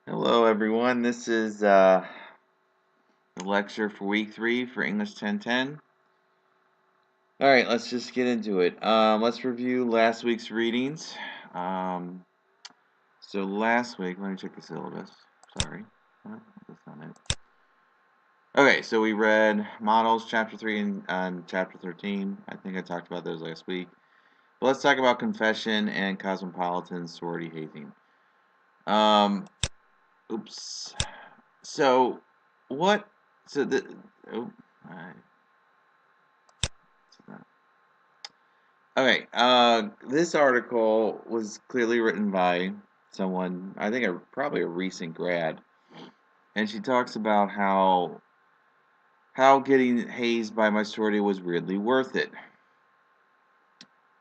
Hello, everyone. This is the lecture for week 3 for English 1010. All right, let's just get into it. Let's review last week's readings. Um, so last week, let me check the syllabus. Sorry, that's not it. Okay, so we read Models, Chapter 3 and Chapter 13. I think I talked about those last week. But let's talk about confession and cosmopolitan sorority hazing. Oops. So, what? So the. Oh, alright. Okay. This article was clearly written by someone, I think, probably a recent grad, and she talks about how getting hazed by my sorority was weirdly worth it.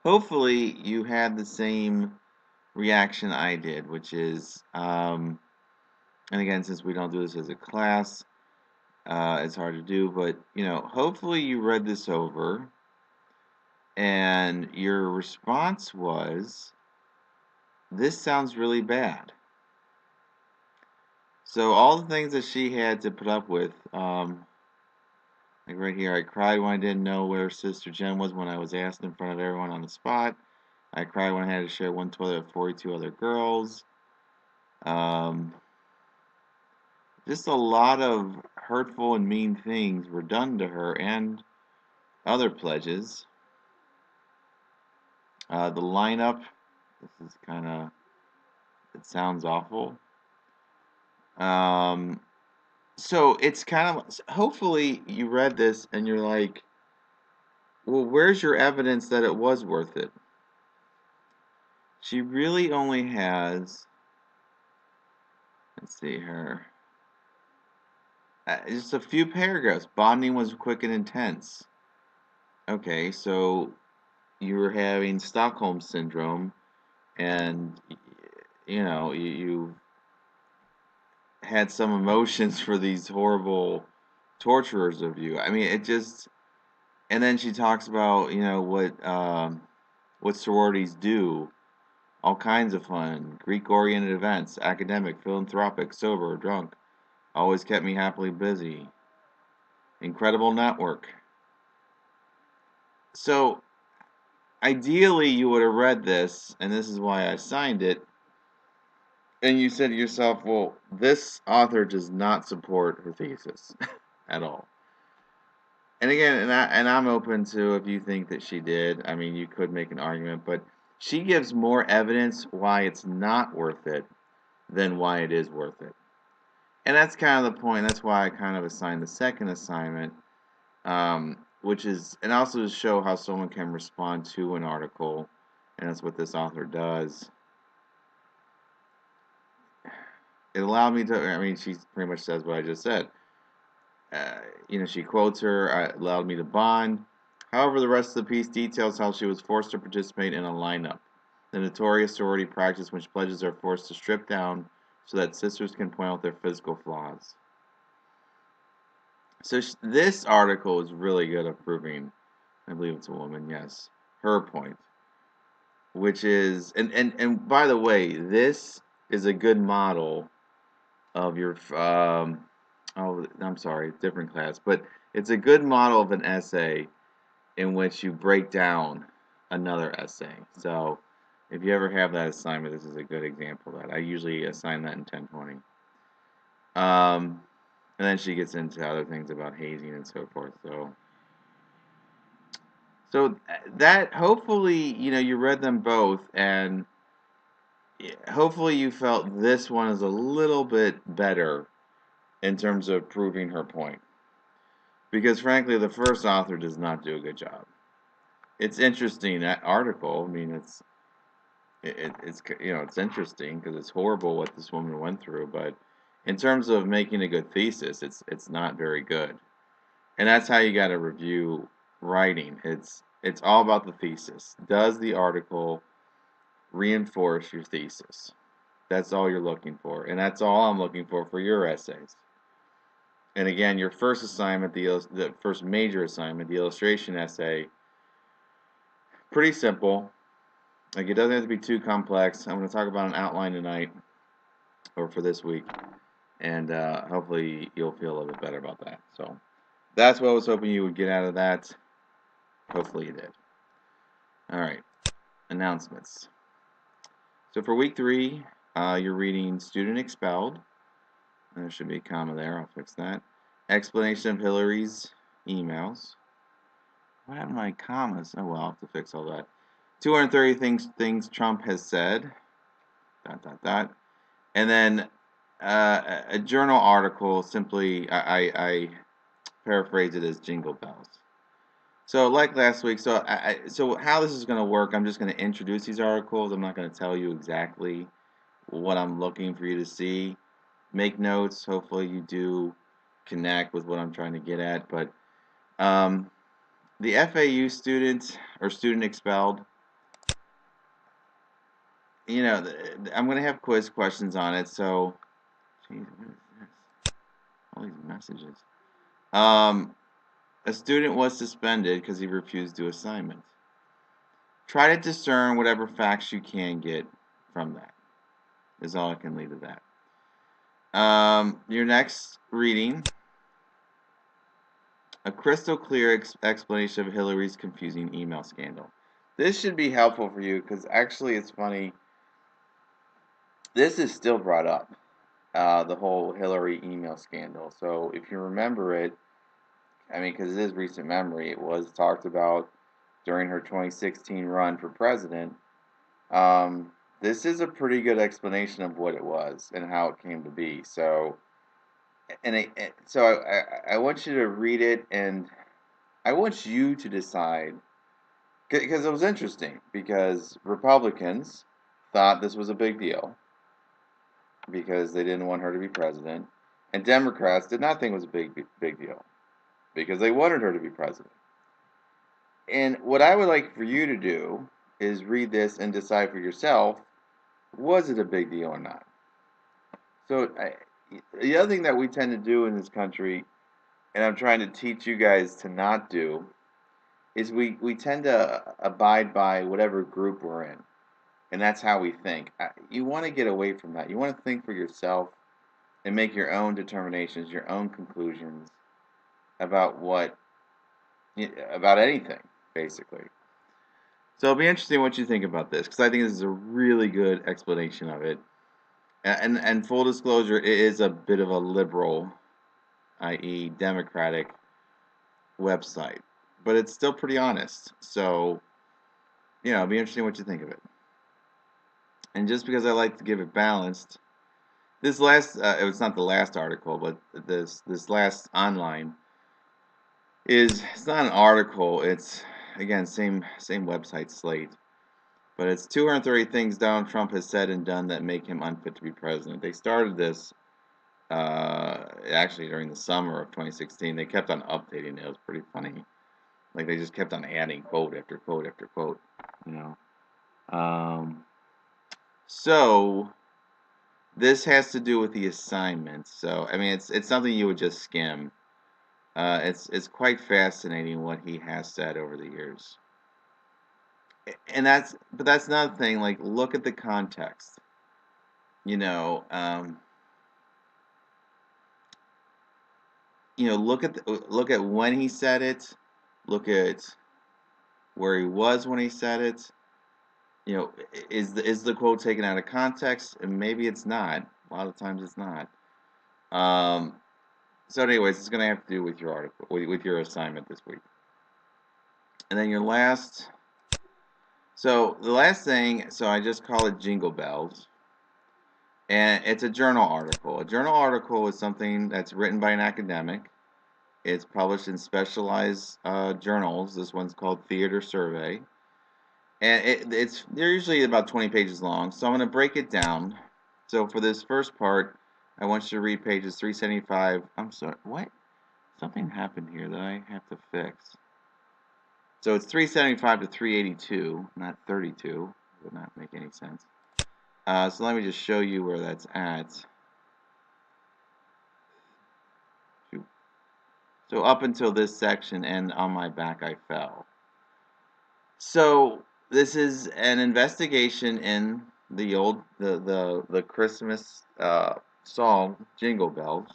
Hopefully, you had the same reaction I did, which is, and again, since we don't do this as a class, it's hard to do, but hopefully you read this over and your response was, this sounds really bad. So all the things that she had to put up with, like right here, I cried when I didn't know where Sister Jen was when I was asked in front of everyone on the spot. I cried when I had to share one toilet with 42 other girls. Just a lot of hurtful and mean things were done to her and other pledges. The lineup, this is kind of, it sounds awful. So it's kind of, hopefully you read this and you're like, well, where's your evidence that it was worth it? She really only has, let's see her, just a few paragraphs. Bonding was quick and intense. Okay, so you were having Stockholm syndrome, and you had some emotions for these horrible torturers of you. I mean, it just, and then she talks about what sororities do. All kinds of fun, Greek-oriented events, academic, philanthropic, sober, or drunk. Always kept me happily busy. Incredible network. So, ideally, you would have read this, and this is why I signed it, and you said to yourself, well, this author does not support her thesis at all. And again, I'm open to, if you think that she did, I mean, you could make an argument, but she gives more evidence why it's not worth it than why it is worth it. And that's kind of the point. That's why I kind of assigned the second assignment, which is, and also to show how someone can respond to an article, and that's what this author does. It allowed me to, I mean, she pretty much says what I just said. She quotes her, allowed me to bond. However, the rest of the piece details how she was forced to participate in a lineup, the notorious sorority practice which pledges are forced to strip down so that sisters can point out their physical flaws. So this article is really good at proving, I believe it's a woman, yes, her point, which is, and by the way, this is a good model of your, oh, I'm sorry, different class, but it's a good model of an essay in which you break down another essay. So if you ever have that assignment, this is a good example of that. I usually assign that in 1020. And then she gets into other things about hazing and so forth. So that, hopefully, you read them both, and hopefully you felt this one is a little bit better in terms of proving her point. Because frankly, the first author does not do a good job. It's interesting, that article. I mean, it's it's interesting because it's horrible what this woman went through, but in terms of making a good thesis, it's not very good. And that's how you got to review writing. It's all about the thesis. Does the article reinforce your thesis? That's all you're looking for, and that's all I'm looking for your essays. And again, your first assignment, the first major assignment, the illustration essay, pretty simple. Like, it doesn't have to be too complex. I'm going to talk about an outline tonight. or for this week, and hopefully you'll feel a little bit better about that. So that's what I was hoping you would get out of that. Hopefully you did. All right, announcements. So for week 3, you're reading Student Expelled. There should be a comma there. I'll fix that. Explanation of Hillary's emails. What happened to my commas? Oh well, I'll have to fix all that. 230 things Trump has said. ... And then a journal article. Simply, I paraphrase it as Jingle Bells. So like last week, so how this is going to work, I'm just going to introduce these articles. I'm not going to tell you exactly what I'm looking for you to see. Make notes. Hopefully you do connect with what I'm trying to get at. But the FAU student or student expelled, you know, I'm going to have quiz questions on it. So, geez, what is this? All these messages. A student was suspended because he refused to do assignment. Try to discern whatever facts you can get from that. Is all I can leave to that. Your next reading, a crystal clear explanation of Hillary's confusing email scandal. This should be helpful for you because actually it's funny. This is still brought up, the whole Hillary email scandal. So if you remember it, I mean, because it is recent memory, it was talked about during her 2016 run for president. This is a pretty good explanation of what it was and how it came to be. So, I want you to read it, and I want you to decide, because it was interesting, because Republicans thought this was a big deal because they didn't want her to be president, and Democrats did not think it was a big deal because they wanted her to be president. And what I would like for you to do is read this and decide for yourself, was it a big deal or not? So the other thing that we tend to do in this country, and I'm trying to teach you guys to not do, is we tend to abide by whatever group we're in. And that's how we think. You want to get away from that. You want to think for yourself and make your own determinations, your own conclusions about about anything, basically. So it'll be interesting what you think about this, because I think this is a really good explanation of it. And full disclosure, it is a bit of a liberal, i.e. Democratic, website. But it's still pretty honest. So, it'll be interesting what you think of it. And just because I like to give it balanced, this last, it's not the last article, but this last online it's not an article. It's, again, same website, Slate. But it's 230 things Donald Trump has said and done that make him unfit to be president. They started this actually during the summer of 2016. They kept on updating it. It was pretty funny. Like, they just kept on adding quote after quote after quote, So this has to do with the assignments. So, I mean, it's something you would just skim. It's quite fascinating what he has said over the years. And that's another thing. Like, look at the context. Look at when he said it. Look at where he was when he said it. Is the quote taken out of context? And maybe it's not. A lot of times it's not. So anyways, it's going to have to do with your article, with your assignment this week. And then your last. So the last thing, so I just call it Jingle Bells. And it's a journal article. A journal article is something that's written by an academic. It's published in specialized journals. This one's called Theater Survey. And they're usually about 20 pages long. So I'm going to break it down. So for this first part, I want you to read pages 375. I'm sorry, what? Something happened here that I have to fix. So it's 375 to 382, not 32. Would not make any sense. So let me just show you where that's at. So up until this section, and on my back I fell. So this is an investigation in the Christmas song Jingle Bells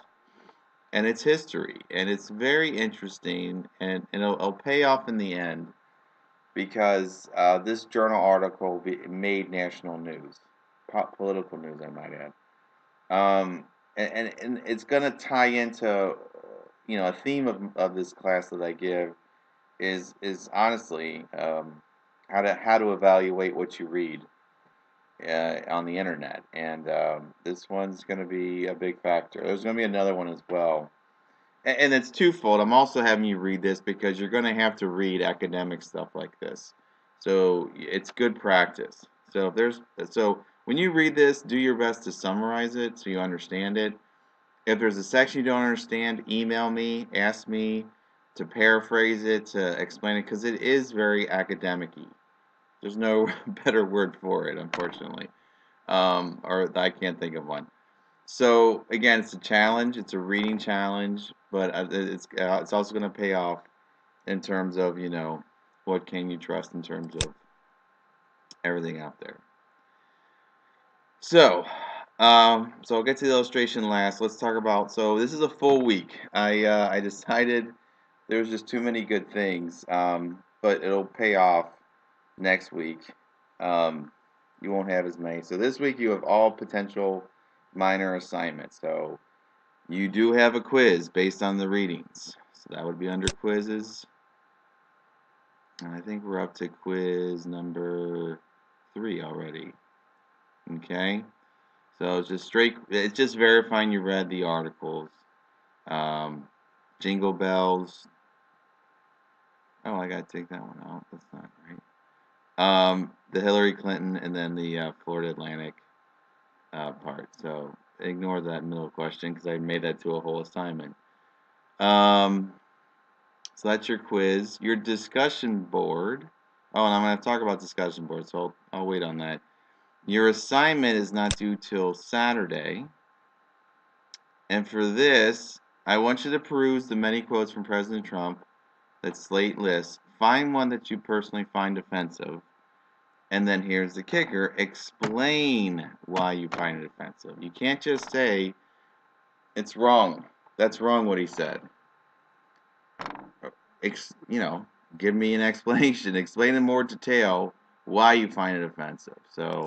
and its history, and it's very interesting, and it'll pay off in the end because this journal article made national news, political news, I might add. And it's going to tie into, a theme of this class that I give is honestly how to evaluate what you read on the internet, and this one's going to be a big factor. There's going to be another one as well, and it's twofold. I'm also having you read this because you're going to have to read academic stuff like this, so it's good practice. So when you read this, do your best to summarize it so you understand it. If there's a section you don't understand, email me, ask me to paraphrase it, to explain it, because it is very academic-y. There's no better word for it, unfortunately, or I can't think of one. So again, it's a challenge. It's a reading challenge, but it's also going to pay off in terms of what can you trust in terms of everything out there. So I'll get to the illustration last. Let's talk about. So this is a full week. I decided there was just too many good things, but it'll pay off next week. You won't have as many. So this week you have all potential minor assignments. So you do have a quiz based on the readings. So that would be under quizzes. And I think we're up to quiz number 3 already. Okay. So it's just verifying you read the articles. Jingle Bells. Oh, I gotta take that one out. That's not right. The Hillary Clinton and then the Florida Atlantic part. So ignore that middle question because I made that to a whole assignment. So that's your quiz. Your discussion board. Oh, and I'm going to talk about discussion board, so I'll wait on that. Your assignment is not due till Saturday. And for this, I want you to peruse the many quotes from President Trump that Slate lists. Find one that you personally find offensive. And then here's the kicker. Explain why you find it offensive. You can't just say, it's wrong. That's wrong what he said. Give me an explanation. Explain in more detail why you find it offensive. So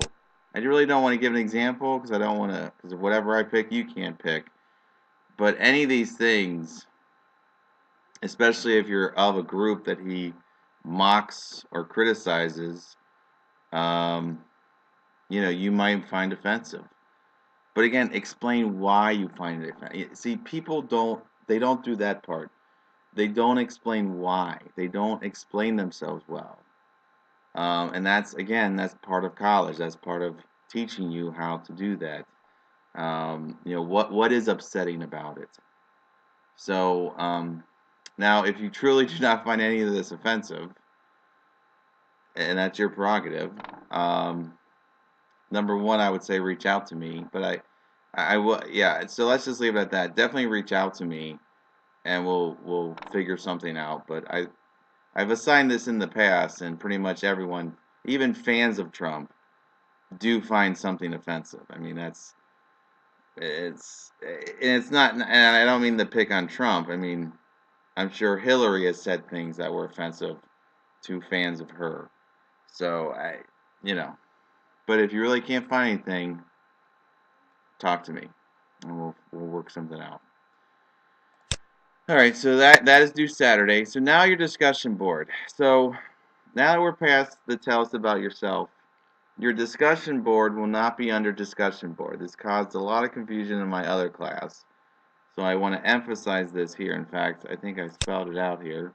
I really don't want to give an example because I don't want to, because whatever I pick, you can't pick. But any of these things, especially if you're of a group that he mocks or criticizes, you might find offensive. But again, explain why you find it offensive. See, people don't do that part. They don't explain why. They don't explain themselves well. And that's part of college. That's part of teaching you how to do that. What is upsetting about it. So now, if you truly do not find any of this offensive, and that's your prerogative, number one, I would say reach out to me. But I will, yeah. So let's just leave it at that. Definitely reach out to me, and we'll figure something out. But I've assigned this in the past, and pretty much everyone, even fans of Trump, do find something offensive. I mean, it's not, and I don't mean to pick on Trump. I mean, I'm sure Hillary has said things that were offensive to fans of her. So but if you really can't find anything, talk to me, and we'll work something out. All right, so that is due Saturday. So now your discussion board. So now that we're past the tell us about yourself, your discussion board will not be under discussion board. This caused a lot of confusion in my other class. So I want to emphasize this here. In fact, I think I spelled it out here.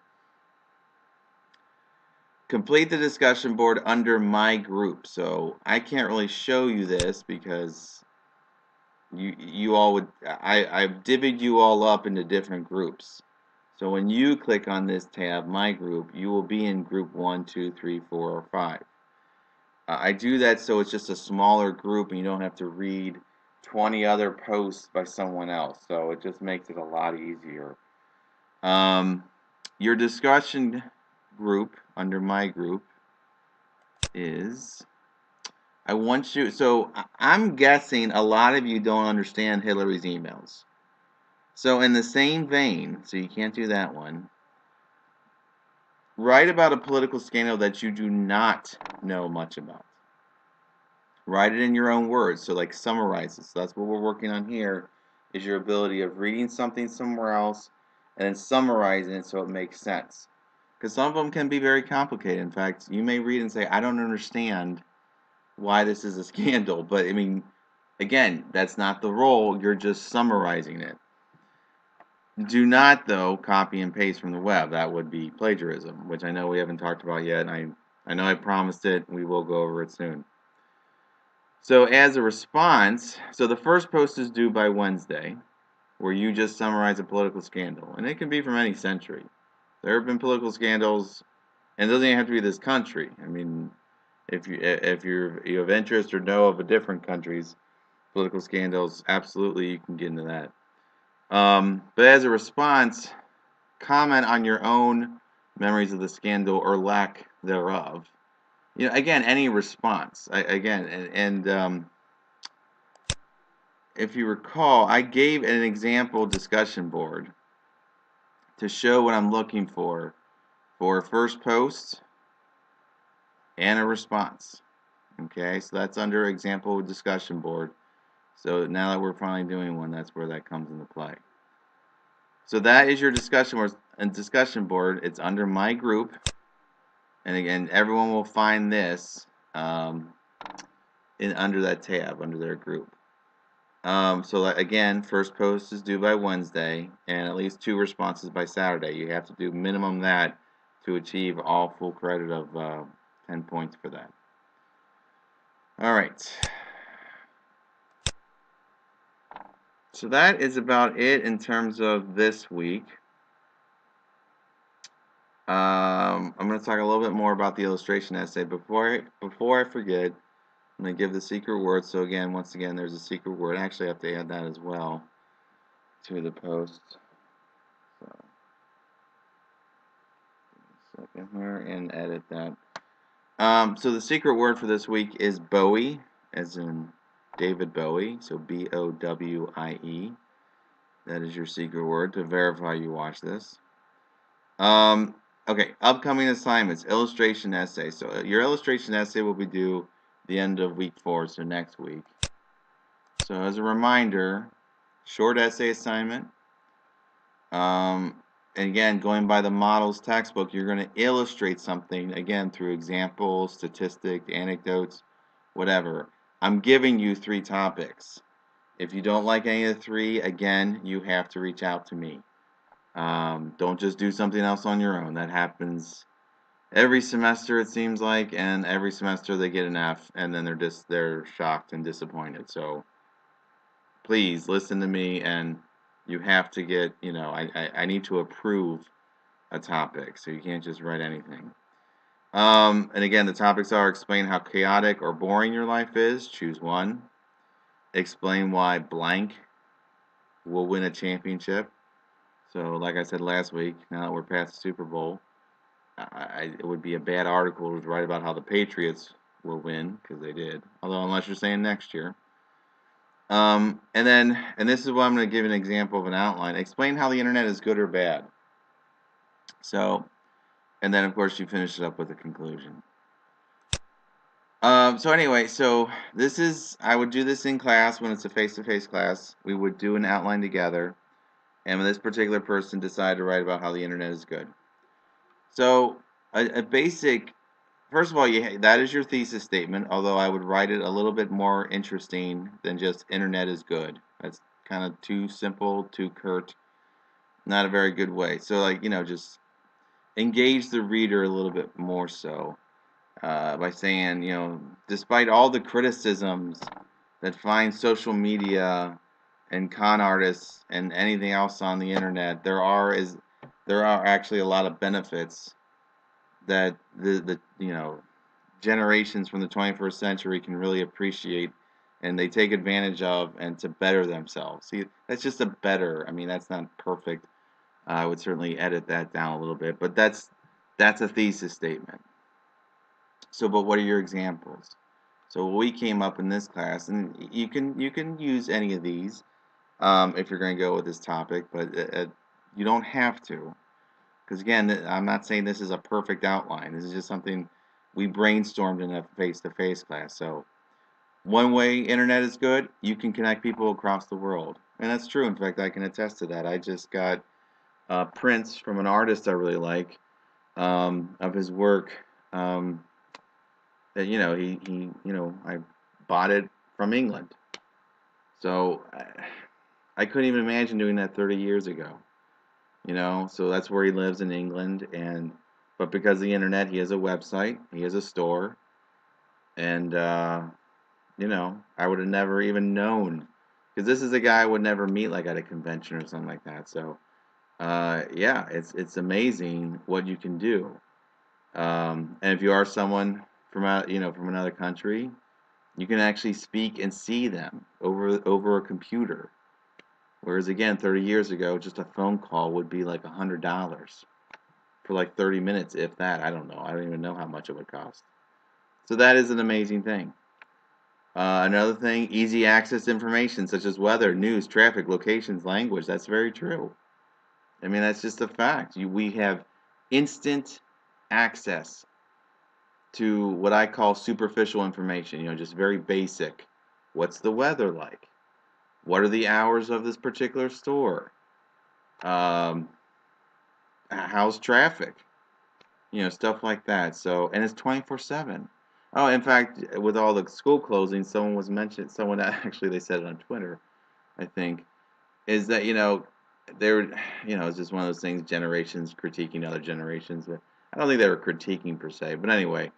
Complete the discussion board under my group. So I can't really show you this because you all would, I've divvied you all up into different groups. So when you click on this tab, my group, you will be in group 1, 2, 3, 4, or 5. I do that so it's just a smaller group and you don't have to read 20 other posts by someone else. So it just makes it a lot easier. Your discussion group under my group is, I want you, so I'm guessing a lot of you don't understand Hillary's emails. So in the same vein, so you can't do that one, write about a political scandal that you do not know much about. Write it in your own words, so like summarize it. So that's what we're working on here, is your ability of reading something somewhere else and then summarizing it so it makes sense. Because some of them can be very complicated. In fact, you may read and say, I don't understand why this is a scandal. But I mean, again, that's not the role. You're just summarizing it. Do not, though, copy and paste from the web. That would be plagiarism, which I know we haven't talked about yet. And I know I promised it. We will go over it soon. So as a response, so the first post is due by Wednesday, where you just summarize a political scandal. And it can be from any century. There have been political scandals, and it doesn't even have to be this country. I mean, if you have interest or know of a different country's political scandals, absolutely you can get into that. But as a response, comment on your own memories of the scandal or lack thereof. You know, again, any response. If you recall, I gave an example discussion board to show what I'm looking for a first post and a response. Okay, so that's under example discussion board. So now that we're finally doing one, that's where that comes into play. So that is your discussion board. It's under my group, and again, everyone will find this under that tab, under their group. So again, first post is due by Wednesday, and at least 2 responses by Saturday. You have to do minimum that to achieve all full credit of 10 points for that. All right. So that is about it in terms of this week. I'm going to talk a little bit more about the illustration essay. Before I forget, I'm going to give the secret word. So again, once again, there's a secret word. Actually, I have to add that as well to the post. So, second here and edit that. So the secret word for this week is Bowie, as in David Bowie. So Bowie. That is your secret word to verify you watch this. Okay, upcoming assignments, illustration essay. So your illustration essay will be due the end of week 4, so next week. So as a reminder, short essay assignment. And again, going by the model's textbook, you're going to illustrate something, again, through examples, statistics, anecdotes, whatever. I'm giving you 3 topics. If you don't like any of the 3, again, you have to reach out to me. Don't just do something else on your own. That happens every semester, it seems like, and every semester they get an F, and then they're shocked and disappointed. So please listen to me, and you have to get, you know, I need to approve a topic, so you can't just write anything. And again, the topics are: explain how chaotic or boring your life is. Choose one. Explain why blank will win a championship. So, like I said last week, now that we're past the Super Bowl, it would be a bad article to write about how the Patriots will win, because they did. Although, unless you're saying next year. And this is what I'm going to give an example of an outline. Explain how the internet is good or bad. So, and then of course you finish it up with a conclusion. So anyway, I would do this in class when it's a face-to-face class. We would do an outline together. And this particular person decided to write about how the internet is good. So a basic, first of all, that is your thesis statement, although I would write it a little bit more interesting than just internet is good. That's kind of too simple, too curt, not a very good way. So like, you know, just engage the reader a little bit more so by saying, you know, despite all the criticisms that find social media and con artists and anything else on the internet, there are actually a lot of benefits that the you know, generations from the 21st century can really appreciate, and they take advantage of, and to better themselves. See, that's just a better. I mean, that's not perfect. I would certainly edit that down a little bit, but that's a thesis statement. So, but what are your examples? So we came up in this class, and you can use any of these if you're going to go with this topic, but you don't have to. Because again, I'm not saying this is a perfect outline. This is just something we brainstormed in a face-to-face class. So one way internet is good, you can connect people across the world. And that's true. In fact, I can attest to that. I just got prints from an artist I really like of his work. That I bought it from England. So I couldn't even imagine doing that 30 years ago. So that's where he lives in England, but because of the internet, he has a website, he has a store, and I would have never even known, because this is a guy I would never meet like at a convention or something like that. So yeah, it's amazing what you can do. And if you are someone from another country, you can actually speak and see them over a computer. Whereas again, 30 years ago, just a phone call would be like $100 for like 30 minutes, if that. I don't know. I don't even know how much it would cost. So that is an amazing thing. Another thing, easy access to information such as weather, news, traffic, locations, language. That's very true. I mean, that's just a fact. We have instant access to what I call superficial information, just very basic. What's the weather like? What are the hours of this particular store? Um, how's traffic? Stuff like that. So, and it's 24/7. Oh, in fact, with all the school closings, someone actually, they said it on Twitter, I think, is that, they're, it's just one of those things, generations critiquing other generations, but I don't think they were critiquing per se. But anyway,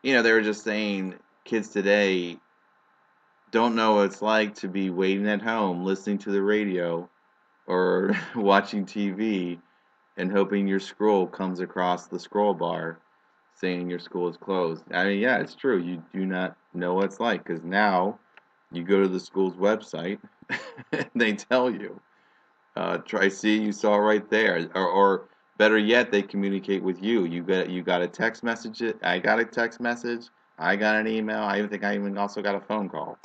they were just saying kids today don't know what it's like to be waiting at home, listening to the radio or watching TV and hoping your scroll comes across the scroll bar saying your school is closed. I mean, yeah, it's true. You do not know what it's like, because now you go to the school's website and they tell you. Try see you saw right there, or better yet, they communicate with you. You got a text message. I got a text message. I got an email. I even think I even also got a phone call.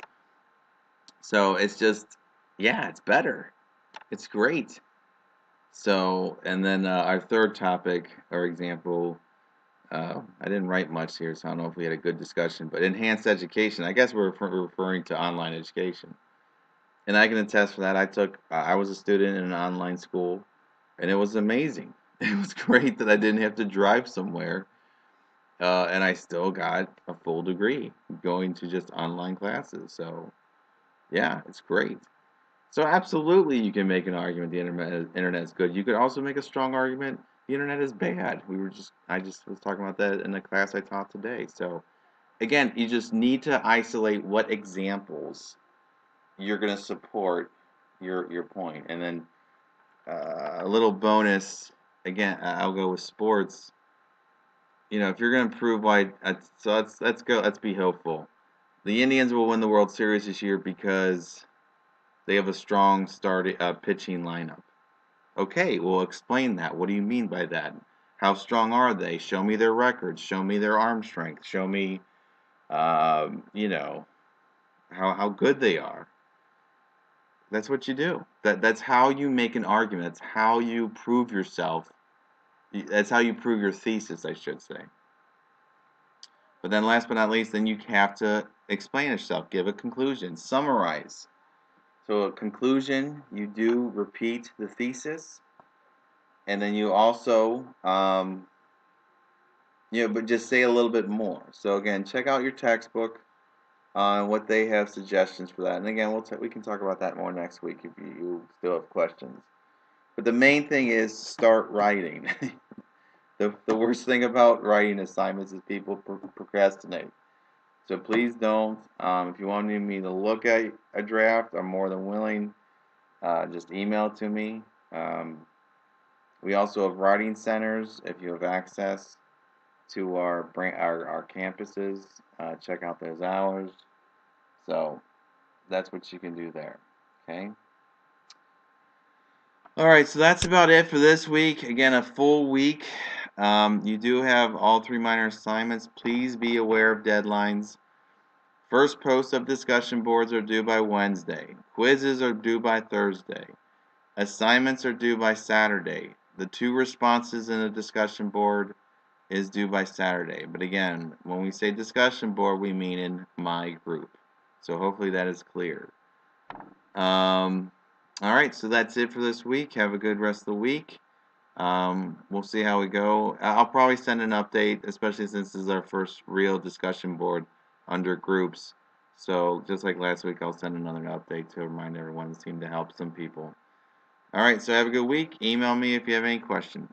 So it's just, yeah, it's better. It's great. So, and then our third topic or example, I didn't write much here, so I don't know if we had a good discussion, but enhanced education. I guess we're referring to online education. And I can attest for that. I was a student in an online school, and it was amazing. It was great that I didn't have to drive somewhere, and I still got a full degree going to just online classes. So, yeah, it's great. So absolutely, you can make an argument the internet is good. You could also make a strong argument the internet is bad. I just was talking about that in the class I taught today. So again, you just need to isolate what examples you're going to support your point, and then a little bonus. Again, I'll go with sports. If you're going to prove why, so let's go. Let's be hopeful. The Indians will win the World Series this year because they have a strong pitching lineup. Okay, well, explain that. What do you mean by that? How strong are they? Show me their records. Show me their arm strength. Show me, how good they are. That's what you do. That's how you make an argument. That's how you prove yourself. That's how you prove your thesis, I should say. But then, last but not least, then you have to explain yourself. Give a conclusion. Summarize. So, a conclusion, you do repeat the thesis. And then you also, but just say a little bit more. So again, check out your textbook on what they have suggestions for that. And again, we can talk about that more next week if you still have questions. But the main thing is start writing. The worst thing about writing assignments is people procrastinate. So please don't. If you want me to look at a draft, I'm more than willing. Just email it to me. We also have writing centers. If you have access to our campuses, check out those hours. So that's what you can do there. Okay. All right. So that's about it for this week. Again, a full week. You do have all 3 minor assignments. Please be aware of deadlines. First posts of discussion boards are due by Wednesday. Quizzes are due by Thursday. Assignments are due by Saturday. The 2 responses in a discussion board is due by Saturday. But again, when we say discussion board, we mean in my group. So hopefully that is clear. All right, so that's it for this week. Have a good rest of the week. We'll see how we go. I'll probably send an update, especially since this is our first real discussion board under groups. So just like last week, I'll send another update to remind everyone. It seemed to help some people. All right, so have a good week. Email me if you have any questions.